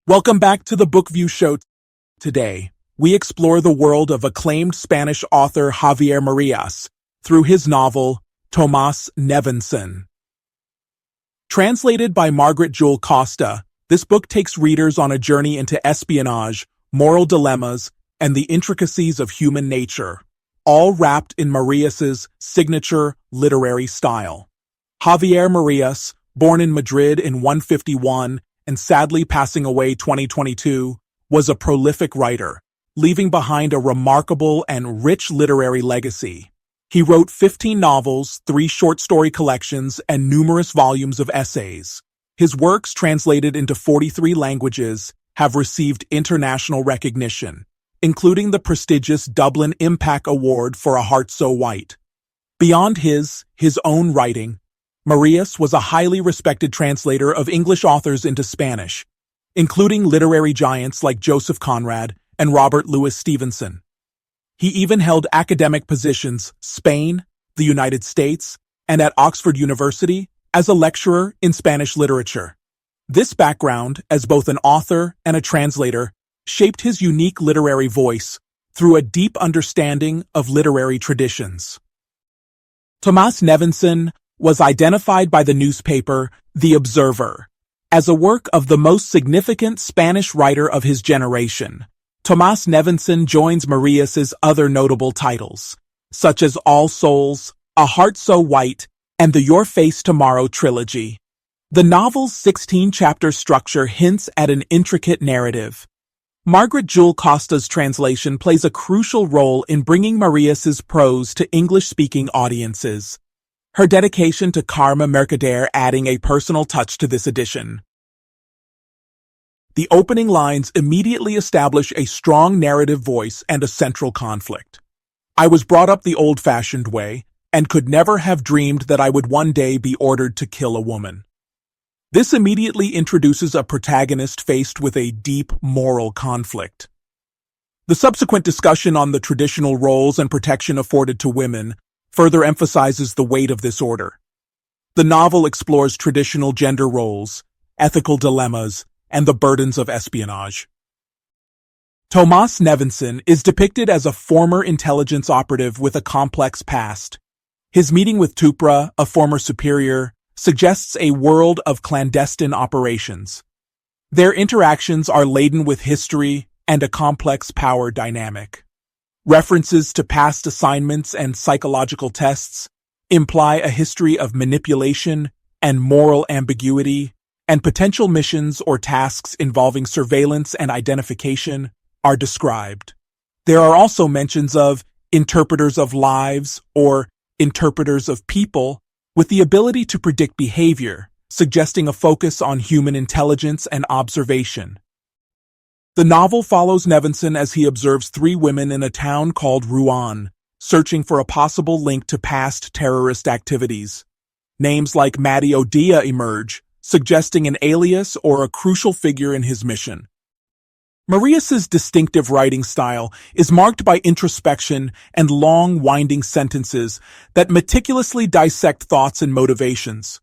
Welcome back to the Book View Show. Today, we explore the world of acclaimed Spanish author Javier Marias through his novel, Tomás Nevinson. Translated by Margaret Jewel Costa, this book takes readers on a journey into espionage, moral dilemmas, and the intricacies of human nature, all wrapped in Marias's signature literary style. Javier Marias, born in Madrid in 151 and sadly passing away 2022, was a prolific writer, leaving behind a remarkable and rich literary legacy. He wrote 15 novels, 3 short story collections, and numerous volumes of essays. His works, translated into 43 languages, have received international recognition, including the prestigious Dublin Impact Award for A Heart So White. Beyond his own writing, Marias was a highly respected translator of English authors into Spanish, including literary giants like Joseph Conrad and Robert Louis Stevenson. He even held academic positions, Spain, the United States, and at Oxford University as a lecturer in Spanish literature. This background, as both an author and a translator, shaped his unique literary voice through a deep understanding of literary traditions. Tomás Nevinson was identified by the newspaper The Observer as a work of the most significant Spanish writer of his generation. Tomás Nevinson joins Marias's other notable titles, such as All Souls, A Heart So White, and the Your Face Tomorrow trilogy. The novel's 16-chapter structure hints at an intricate narrative. Margaret Jewel Costa's translation plays a crucial role in bringing Marias's prose to English-speaking audiences, her dedication to Carme Mercader adding a personal touch to this edition. The opening lines immediately establish a strong narrative voice and a central conflict. I was brought up the old-fashioned way, and could never have dreamed that I would one day be ordered to kill a woman. This immediately introduces a protagonist faced with a deep moral conflict. The subsequent discussion on the traditional roles and protection afforded to women further emphasizes the weight of this order. The novel explores traditional gender roles, ethical dilemmas, and the burdens of espionage. Tomás Nevinson is depicted as a former intelligence operative with a complex past. His meeting with Tupra, a former superior, suggests a world of clandestine operations. Their interactions are laden with history and a complex power dynamic. References to past assignments and psychological tests imply a history of manipulation and moral ambiguity, and potential missions or tasks involving surveillance and identification are described. There are also mentions of interpreters of lives or interpreters of people with the ability to predict behavior, suggesting a focus on human intelligence and observation. The novel follows Nevinson as he observes 3 women in a town called Rouen, searching for a possible link to past terrorist activities. Names like Maddie O'Dia emerge, suggesting an alias or a crucial figure in his mission. Marias's distinctive writing style is marked by introspection and long, winding sentences that meticulously dissect thoughts and motivations.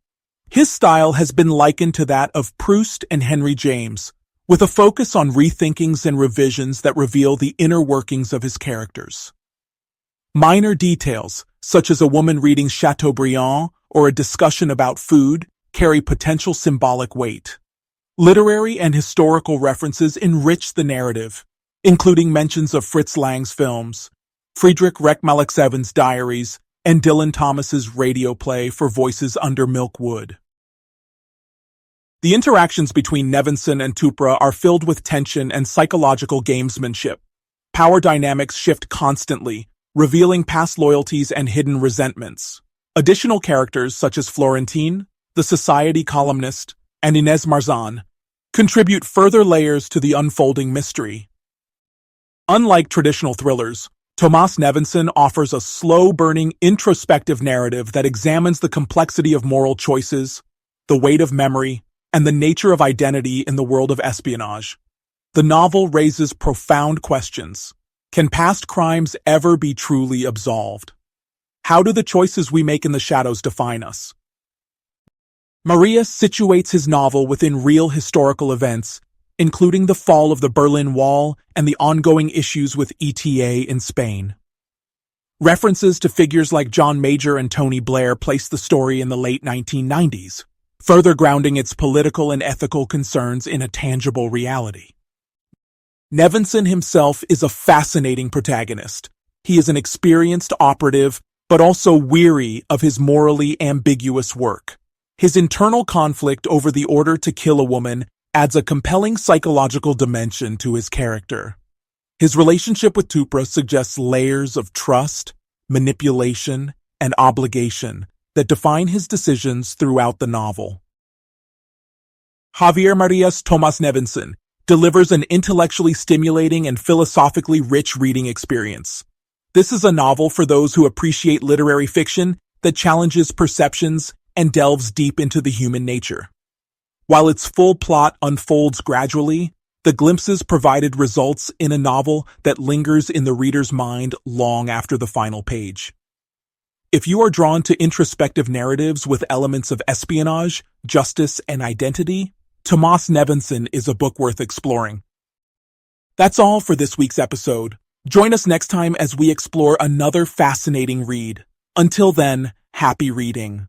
His style has been likened to that of Proust and Henry James, with a focus on rethinkings and revisions that reveal the inner workings of his characters. Minor details, such as a woman reading Chateaubriand or a discussion about food, carry potential symbolic weight. Literary and historical references enrich the narrative, including mentions of Fritz Lang's films, Friedrich Rachmaninoff's diaries, and Dylan Thomas's radio play For Voices Under Milk Wood. The interactions between Nevinson and Tupra are filled with tension and psychological gamesmanship. Power dynamics shift constantly, revealing past loyalties and hidden resentments. Additional characters such as Florentine, the society columnist, and Inez Marzan contribute further layers to the unfolding mystery. Unlike traditional thrillers, Tomás Nevinson offers a slow-burning, introspective narrative that examines the complexity of moral choices, the weight of memory, and the nature of identity in the world of espionage. The novel raises profound questions. Can past crimes ever be truly absolved? How do the choices we make in the shadows define us? Marias situates his novel within real historical events, including the fall of the Berlin Wall and the ongoing issues with ETA in Spain. References to figures like John Major and Tony Blair place the story in the late 1990s, further grounding its political and ethical concerns in a tangible reality. Nevinson himself is a fascinating protagonist. He is an experienced operative, but also weary of his morally ambiguous work. His internal conflict over the order to kill a woman adds a compelling psychological dimension to his character. His relationship with Tupra suggests layers of trust, manipulation, and obligation that define his decisions throughout the novel. Javier Marias' Tomás Nevinson delivers an intellectually stimulating and philosophically rich reading experience. This is a novel for those who appreciate literary fiction that challenges perceptions and delves deep into the human nature. While its full plot unfolds gradually, the glimpses provided results in a novel that lingers in the reader's mind long after the final page. If you are drawn to introspective narratives with elements of espionage, justice, and identity, Tomás Nevinson is a book worth exploring. That's all for this week's episode. Join us next time as we explore another fascinating read. Until then, happy reading.